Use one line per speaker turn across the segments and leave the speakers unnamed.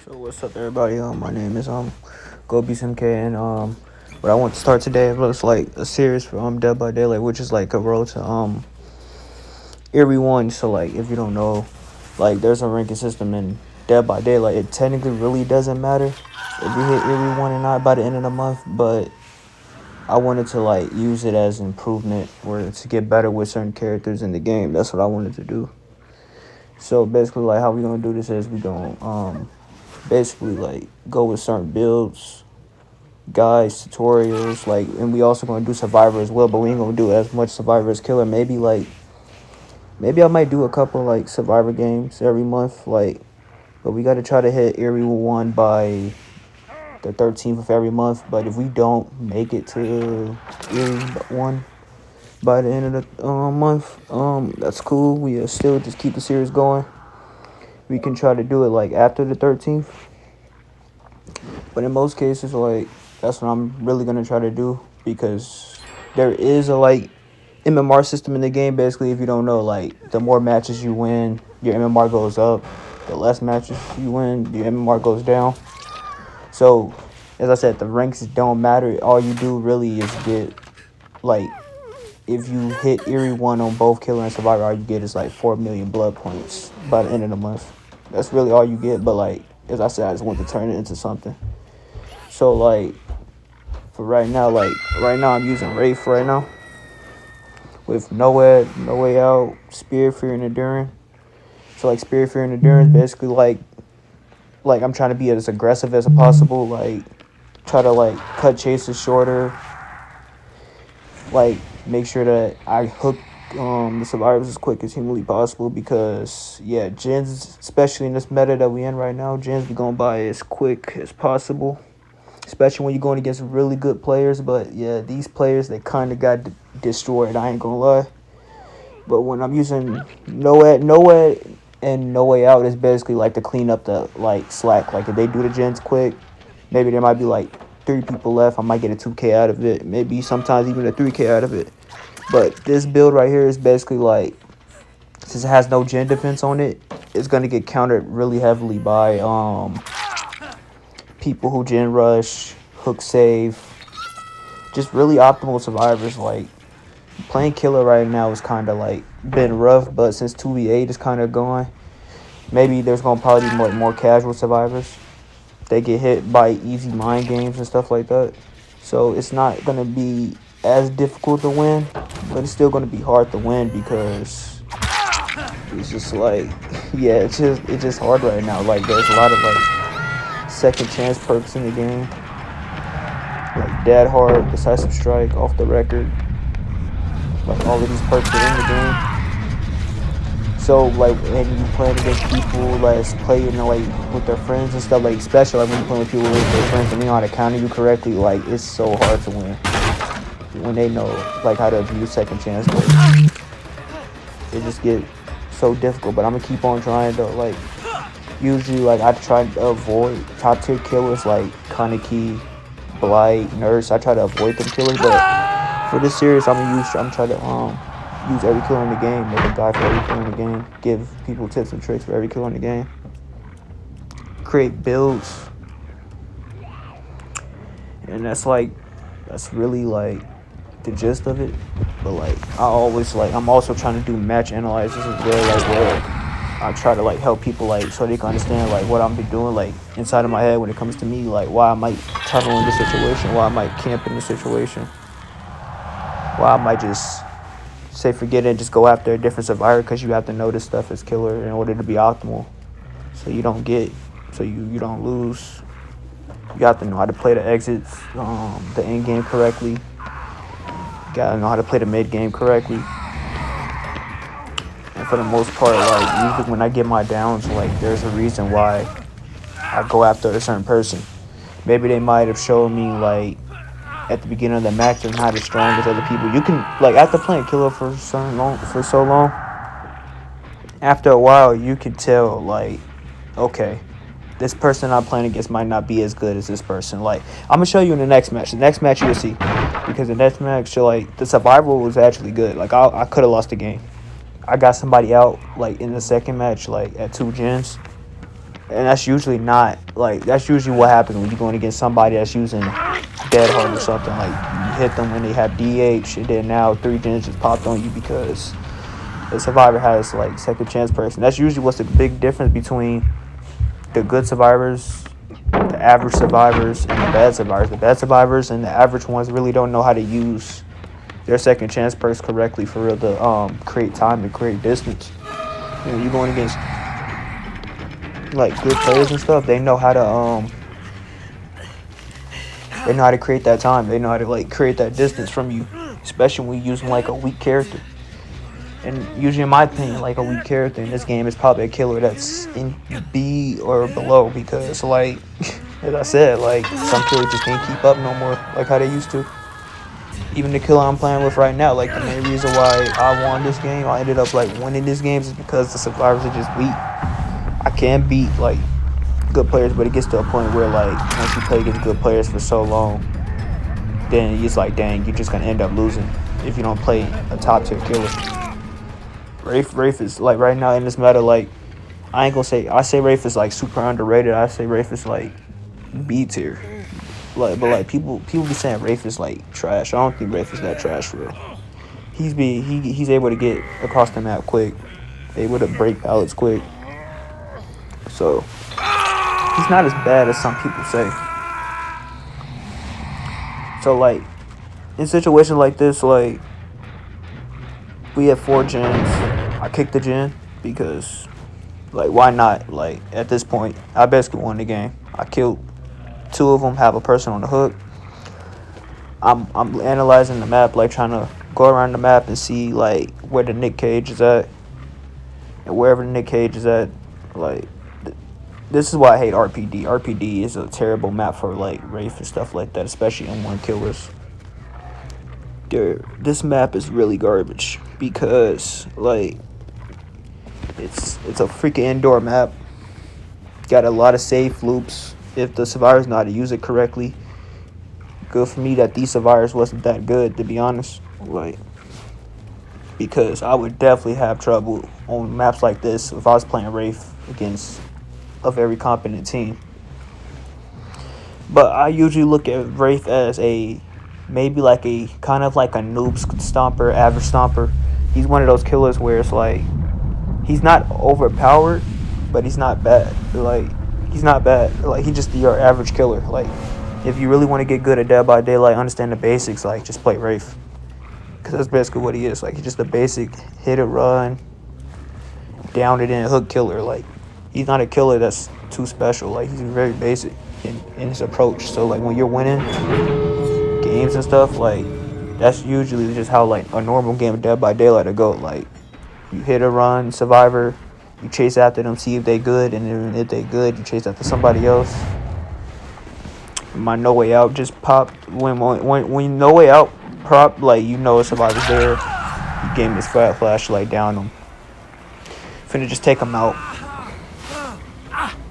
So what's up, everybody? My name is Gobi MK, and what I want to start today looks like a series for Dead by Daylight, which is like a road to Erie One. So like, if you don't know, like there's a ranking system in Dead by Daylight. It technically really doesn't matter if you hit Erie One or not by the end of the month, but I wanted to like use it as improvement or to get better with certain characters in the game. That's what I wanted to do. So basically, like how we gonna do this is we gonna basically like go with certain builds, guides, tutorials, like, and we also gonna do survivor as well, but we ain't gonna do as much survivor as killer. Maybe I might do a couple like survivor games every month, like, but we gotta try to hit Erie One by the 13th of every month. But if we don't make it to Erie One by the end of the month, that's cool. We still just keep the series going. We can try to do it like after the 13th. But in most cases, like, that's what I'm really gonna try to do, because there is a like MMR system in the game. Basically, if you don't know, like, the more matches you win, your MMR goes up. The less matches you win, your MMR goes down. So, as I said, the ranks don't matter. All you do really is get, like, if you hit Erie One on both Killer and Survivor, all you get is like 4 million blood points by the end of the month. That's really all you get. But like, as I said, I just want to turn it into something. So like, for right now, I'm using Wraith right now with NOED, No Way Out, Spirit, Fear, and Endurance. So like, Spirit, Fear, and Endurance, basically like I'm trying to be as aggressive as possible. Like, try to like cut chases shorter. Like, make sure that I hook the survivors as quick as humanly possible, because yeah, gens, especially in this meta that we in right now, gens be going by as quick as possible, especially when you're going against really good players. But yeah, these players, they kind of got destroyed, I ain't gonna lie. But when I'm using NOED and No Way Out, is basically like to clean up the like slack. Like, if they do the gens quick, maybe there might be like 3 people left, I might get a 2k out of it, maybe sometimes even a 3k out of it. But this build right here is basically like, since it has no gen defense on it, it's gonna get countered really heavily by people who gen rush, hook save, just really optimal survivors. Like, playing killer right now is kind of like been rough, but since 2v8 is kind of going, maybe there's gonna probably be more casual survivors. They get hit by easy mind games and stuff like that, so it's not gonna be as difficult to win, but it's still gonna be hard to win, because it's just like, yeah, it's just hard right now. Like, there's a lot of like second chance perks in the game, like Dead Hard, Decisive Strike, Off the Record. Like, all of these perks are in the game. So like, when you playing against people that's playing like with their friends and stuff, like, especially like when you're playing with people with their friends and they know how to counter you correctly, like, it's so hard to win when they know like how to abuse second chance. But it just get so difficult. But I'm gonna keep on trying though. Like, usually, like, I try to avoid top tier killers like Kaneki, Blight, Nurse. I try to avoid them killers, but for this series, I'm trying to use every killer in the game, make a guide for every killer in the game, give people tips and tricks for every killer in the game, create builds, and that's really like the gist of it. But like, I'm also trying to do match analysis as well, like, where I try to like help people, like, so they can understand like what I'm be doing like inside of my head when it comes to me, like why I might try to win this situation, why I might camp in this situation, why I might just say forget it and just go after a different survivor, because you have to know this stuff as killer in order to be optimal, so you don't you don't lose. You have to know how to play the exits, the end game correctly. You gotta know how to play the mid game correctly. And for the most part, like, usually when I get my downs, like, there's a reason why I go after a certain person. Maybe they might have shown me like at the beginning of the match they're not as strong as other people. You can, like, after playing killer for so long, after a while you can tell, like, okay, this person I'm playing against might not be as good as this person. Like, I'm gonna show you in the next match. The next match you'll see, because the next match, like, the survival was actually good. Like, I could have lost the game. I got somebody out like in the second match, like at 2 gens. And that's usually not like that's usually what happens when you're going against somebody that's using dead hard or something. Like you hit them when they have DH, and then now 3 gens just popped on you because the survivor has like second chance person. That's usually what's the big difference between the good survivors, the average survivors, and the bad survivors. The bad survivors and the average ones really don't know how to use their second chance perks correctly for real to create time and create distance. You know, you're going against like good players and stuff. They know how to create that time. They know how to like create that distance from you, especially when you're using like a weak character. And usually, in my opinion, like a weak character in this game is probably a killer that's in B or below because, like, as I said, like some killers just can't keep up no more like how they used to. Even the killer I'm playing with right now, like the main reason why I won this game, I ended up like winning this game is because the survivors are just weak. I can beat like good players, but it gets to a point where like once you play against good players for so long, then it's like dang, you're just gonna end up losing if you don't play a top tier killer. Wraith is like right now in this meta, like I say Wraith is like super underrated. I say Wraith is like B tier. Like, but like people be saying Wraith is like trash. I don't think Wraith is that trash for real. He's able to get across the map quick, able to break pallets quick. So he's not as bad as some people say. So like in situations like this, like we have 4 gens. I kicked the gen because like why not? Like at this point, I basically won the game. I killed 2 of them, have a person on the hook. I'm analyzing the map, like trying to go around the map and see like where the Nick Cage is at. And wherever the Nick Cage is at, like this is why I hate RPD. RPD is a terrible map for like Wraith and stuff like that, especially M1 killers. This map is really garbage because like it's a freaking indoor map. Got a lot of safe loops if the survivors know how to use it correctly. Good for me that these survivors wasn't that good, to be honest. Like because I would definitely have trouble on maps like this if I was playing Wraith against a very competent team. But I usually look at Wraith as maybe like a kind of like a noob stomper, average stomper. He's one of those killers where it's like he's not overpowered, but he's not bad. Like he's not bad. Like he's just your average killer. Like if you really want to get good at Dead by Daylight, understand the basics. Like just play Wraith, because that's basically what he is. Like he's just a basic hit and run, down it in hook killer. Like he's not a killer that's too special. Like he's very basic in his approach. So like when you're winning games and stuff, like that's usually just how like a normal game of Dead by Daylight will go. Like you hit a run, survivor, you chase after them, see if they good, and then if they good, you chase after somebody else. My No Way Out just popped. When No Way Out prop, like you know a survivor's there. You gave me this flashlight down them. Finna just take them out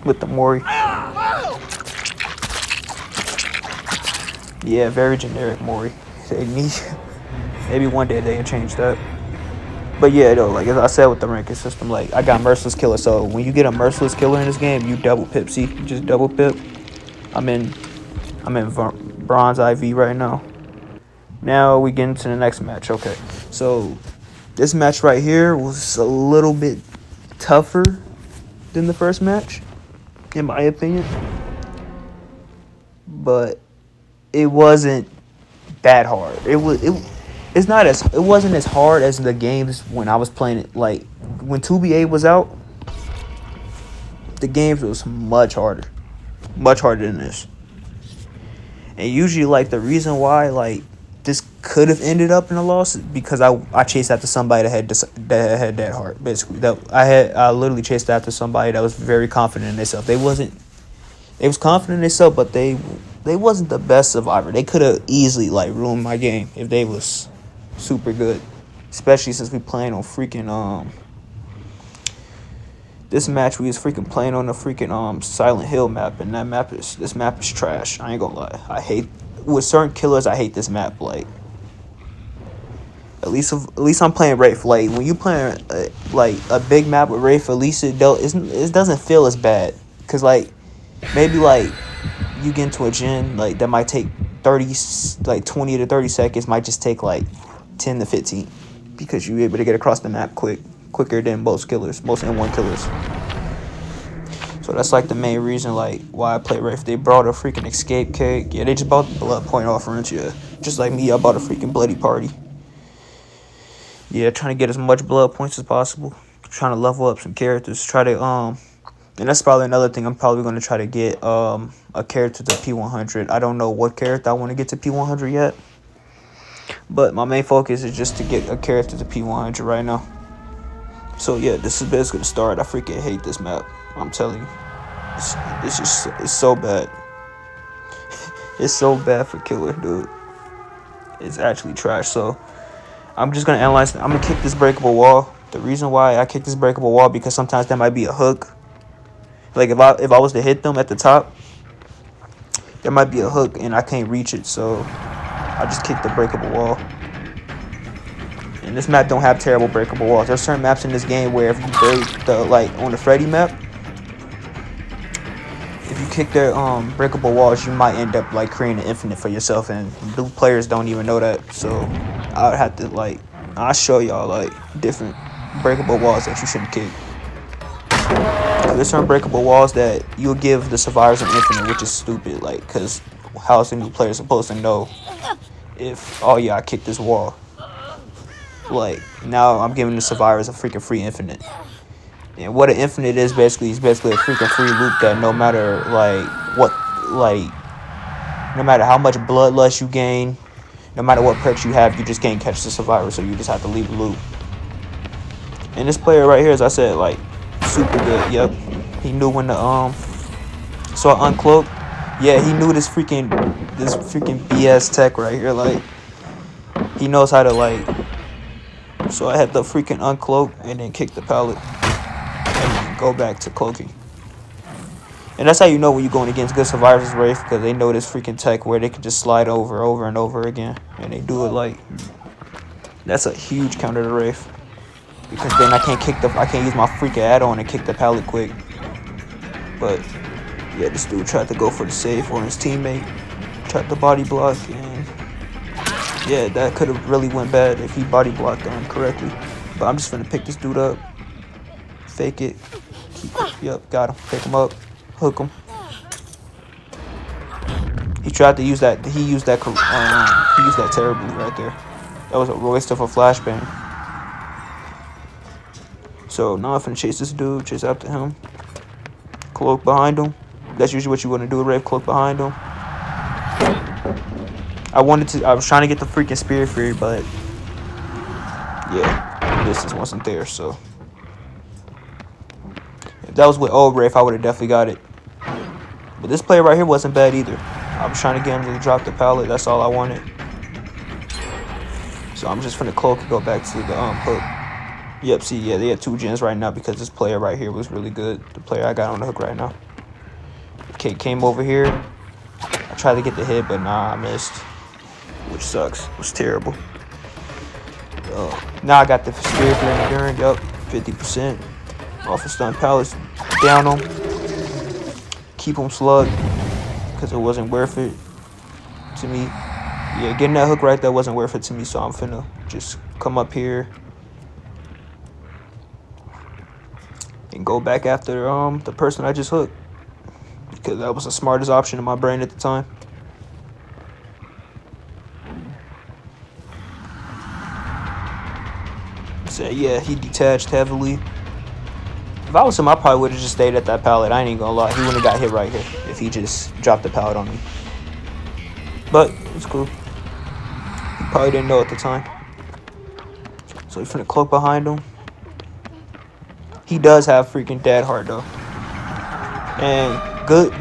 with the Mori. Yeah, very generic Mori. Maybe one day they can change that. But yeah, though, like as I said with the ranking system, like I got Merciless Killer. So when you get a Merciless Killer in this game, you double pip. See, you just double pip. I'm in Bronze IV right now. Now we get into the next match. Okay, so this match right here was a little bit tougher than the first match, in my opinion. But it wasn't that hard. It wasn't as hard as the games when I was playing it. Like when 2BA was out, the games was much harder than this. And usually, like the reason why like this could have ended up in a loss is because I chased after somebody that had that heart. Basically, I literally chased after somebody that was very confident in themselves. They was confident in themselves, but they wasn't the best survivor. They could have easily like ruined my game if they was super good, especially since we playing on freaking this match we was freaking playing on the freaking Silent Hill map, and this map is trash. I ain't gonna lie. I hate with certain killers. I hate this map. Like at least I'm playing Wraith. Like when you playing like a big map with Wraith, at least it doesn't feel as bad. Cause like maybe like you get into a gen like that might take 30, like 20 to 30 seconds, might just take like 10 to 15 because you're able to get across the map quicker than most N1 killers. So that's like the main reason like why I play Wraith. They brought a freaking escape cake. Yeah, they just bought the blood point offerings. Yeah, just like me, I bought a freaking bloody party. Yeah, trying to get as much blood points as possible. Trying to level up some characters. Try to and that's probably another thing. I'm probably going to try to get a character to P100. I don't know what character I want to get to P100 yet, but my main focus is just to get a character to P100 right now. So yeah, this is basically the start. I freaking hate this map. I'm telling you, it's so bad. It's so bad for killer, dude. It's actually trash. So I'm just gonna analyze. I'm gonna kick this breakable wall. The reason why I kick this breakable wall because sometimes there might be a hook. Like if I was to hit them at the top, there might be a hook and I can't reach it. So I just kick the breakable wall. And this map don't have terrible breakable walls. There's certain maps in this game where if you break the like on the Freddy map, if you kick their breakable walls, you might end up like creating an infinite for yourself, and blue players don't even know that. So I would have to like I'll show y'all like different breakable walls that you shouldn't kick. There's certain breakable walls that you'll give the survivors an infinite, which is stupid. Like, because how is a new player supposed to know if oh yeah I kicked this wall? Like now I'm giving the survivors a freaking free infinite. And what an infinite is basically a freaking free loop that no matter like what, like no matter how much bloodlust you gain, no matter what perks you have, you just can't catch the survivor, so you just have to leave the loop. And this player right here, as I said, like super good. Yep, he knew when to so uncloak. Yeah, he knew this freaking BS tech right here. Like he knows how to like. So I had to freaking uncloak and then kick the pallet and go back to cloaking. And that's how you know when you're going against good survivors Wraith, because they know this freaking tech where they can just slide over and over again. And they do it like, that's a huge counter to Wraith. Because then I can't use my freaking add-on and kick the pallet quick. But yeah, this dude tried to go for the save on his teammate. Tried to body block, and yeah, that could have really went bad if he body blocked him correctly. But I'm just gonna pick this dude up, fake it, yep, got him, pick him up, hook him. He tried to use that. He used that terribly right there. That was a waste of a flashbang. So now I'm finna chase this dude, chase after him, cloak behind him. That's usually what you want to do, Wraith, cloak behind him. I was trying to get the freaking Spirit Fury, but yeah, distance wasn't there, so. If that was with old Wraith, I would have definitely got it. But this player right here wasn't bad either. I was trying to get him to drop the pallet, that's all I wanted. So I'm just finna cloak and go back to the hook. Yep, see, yeah, they had 2 gens right now because this player right here was really good. The player I got on the hook right now. Okay, came over here. I tried to get the hit, but nah, I missed. Which sucks. It was terrible. Now I got the Spirit for Endurance, yup, 50%. Off of stun pallets. Down them. Keep them slugged. Because it wasn't worth it to me. Yeah, getting that hook right there wasn't worth it to me, so I'm finna just come up here and go back after the person I just hooked. Because that was the smartest option in my brain at the time. So yeah, he detached heavily. If I was him, I probably would have just stayed at that pallet. I ain't even gonna lie. He wouldn't have got hit right here if he just dropped the pallet on me. But it's cool. He probably didn't know at the time. So he's finna cloak behind him. He does have freaking dead heart though. And good,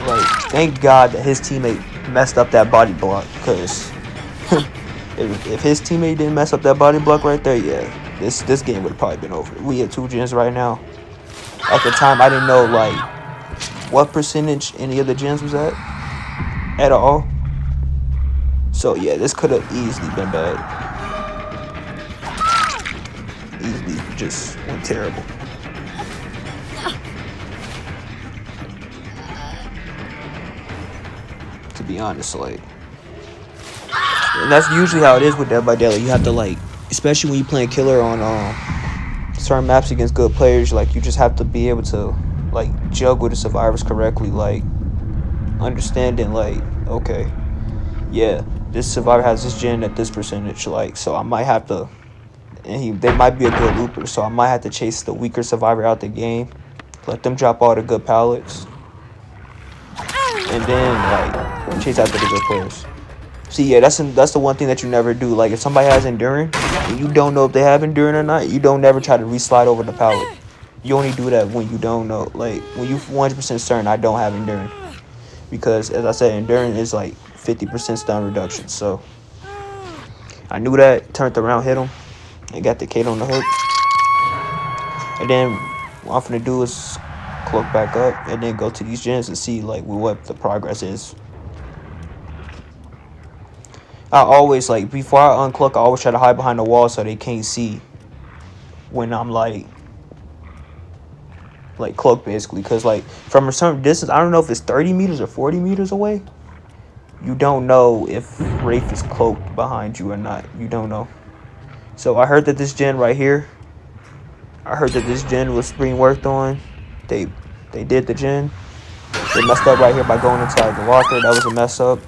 like, thank God that his teammate messed up that body block. Because if his teammate didn't mess up that body block right there, yeah, this game would have probably been over. We had 2 gens right now. At the time, I didn't know, like, what percentage any of the gens was at all. So, yeah, this could have easily been bad. Easily just went terrible. be honest, like, and that's usually how it is with Dead by Daylight. You have to like, especially when you playing killer on certain maps against good players, like you just have to be able to like juggle the survivors correctly, like understanding like, okay, yeah, this survivor has this gen at this percentage, like, so I might have to, and they might be a good looper, so I might have to chase the weaker survivor out the game, let them drop all the good pallets, and then like chase after the good players. See, yeah, that's the one thing that you never do. Like, if somebody has enduring and you don't know if they have enduring or not, you don't never try to reslide over the pallet. You only do that when you don't know. Like, when you 100% certain I don't have enduring, because as I said, enduring is like 50% stun reduction. So I knew that, turned around, hit him, and got the Kate on the hook. And then what I'm finna do is cloak back up and then go to these gens and see like what the progress is. I always, like, before I uncloak, I always try to hide behind the wall so they can't see when I'm like cloaked, basically. Because like from a certain distance, I don't know if it's 30 meters or 40 meters away, you don't know if Wraith is cloaked behind you or not. You don't know. So I heard that this gen right here, was being worked on. They did the gen. They messed up right here by going inside the locker. That was a mess up.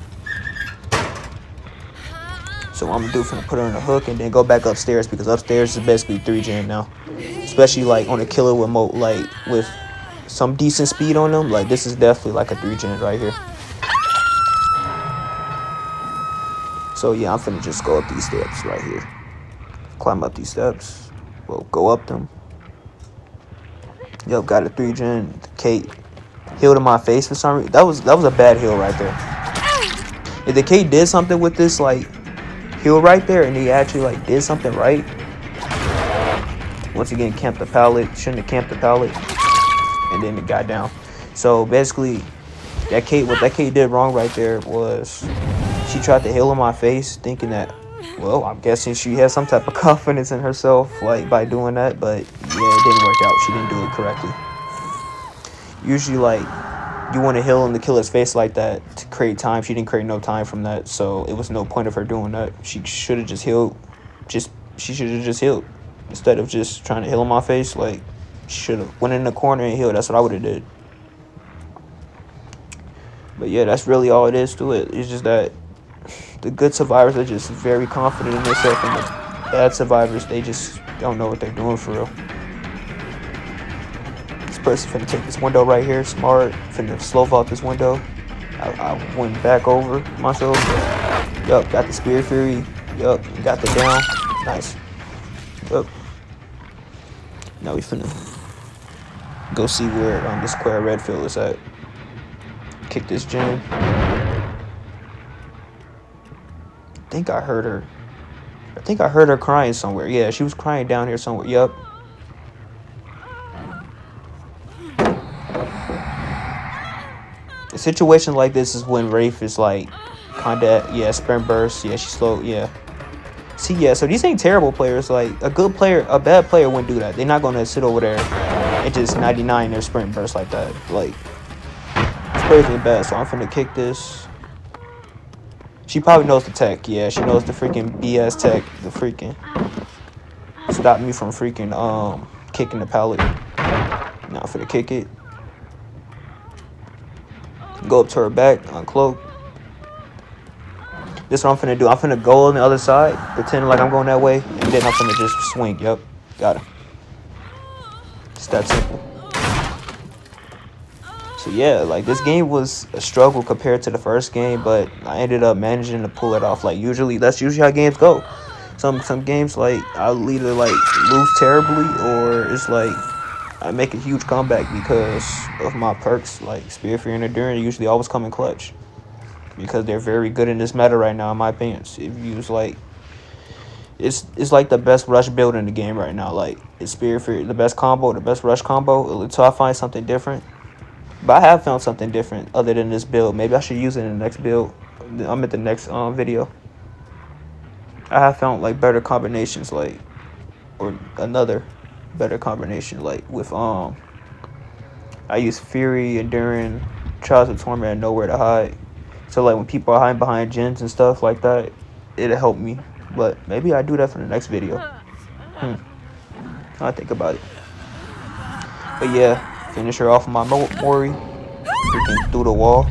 So what I'm gonna do is put her in a hook and then go back upstairs, because upstairs is basically 3 gen now. Especially like on a killer with with some decent speed on them. Like, this is definitely like a 3 gen right here. So yeah, I'm finna just go up these steps right here. Climb up these steps. Well, go up them. Yep, got a 3 gen. Kate healed in my face for some reason. That was a bad heal right there. If the Kate did something with this like heal right there, and he actually like did something right. Once again, camped the pallet. Shouldn't have camped the pallet. And then it got down. So basically, what that Kate did wrong right there was she tried to heal in my face, thinking that, well, I'm guessing she has some type of confidence in herself, like, by doing that. But yeah, it didn't work out. She didn't do it correctly. Usually, like, you want to heal in the killer's face like that to create time. She didn't create no time from that, so it was no point of her doing that. She should have just healed. She should have just healed instead of just trying to heal in my face. Like, she should have went in the corner and healed. That's what I would have did. But yeah, that's really all it is to it. It's just that the good survivors are just very confident in themselves, and the bad survivors, they just don't know what they're doing for real. This person finna take this window right here, smart. Finna slow vault this window. I went back over myself. Yup, got the Spear Fury. Yup, got the down. Nice. Yup. Now we finna go see where this Square Redfield is at. Kick this gen. I think I heard her crying somewhere. Yeah, she was crying down here somewhere. Yup. A situation like this is when Wraith is like kinda, yeah, sprint burst. Yeah, she's slow. Yeah. See, yeah, so these ain't terrible players. Like, a bad player wouldn't do that. They're not gonna sit over there and just 99 their sprint burst like that. Like, it's crazy bad. So I'm finna kick this. She probably knows the tech. Yeah, she knows the freaking BS tech. The freaking stop me from freaking kicking the pallet. Now I'm finna kick it. Go up to her back, uncloak. This is what I'm finna do. I'm finna go on the other side, pretending like I'm going that way, and then I'm finna just swing. Yep, got it. It's that simple. So yeah, like, this game was a struggle compared to the first game, but I ended up managing to pull it off. Like, that's usually how games go. Some games, like, I'll either like lose terribly, or it's like I make a huge comeback because of my perks. Like, Spear Fury and Enduring usually always come in clutch, because they're very good in this meta right now, in my opinion. If you use like, it's like the best rush build in the game right now. Like, it's Spear Fury, the best combo, the best rush combo, until I find something different. But I have found something different other than this build. Maybe I should use it in the next build. I'm at the next video. I have found like better combinations, like, or another better combination, like with I use Fury, Enduring, Trials of Torment, and Nowhere to Hide. So like when people are hiding behind gens and stuff like that, it'll help me. But maybe I do that for the next video. I'll think about it. But yeah, finish her off with my Mori. Freaking through the wall.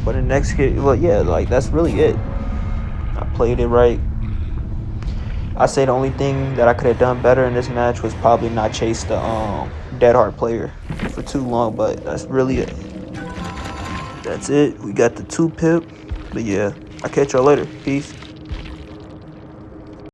But the next hit, well, yeah, like that's really it. I played it right. I say the only thing that I could have done better in this match was probably not chase the Dead Heart player for too long, but that's really it. That's it. We got the 2 pip. But yeah, I'll catch y'all later. Peace.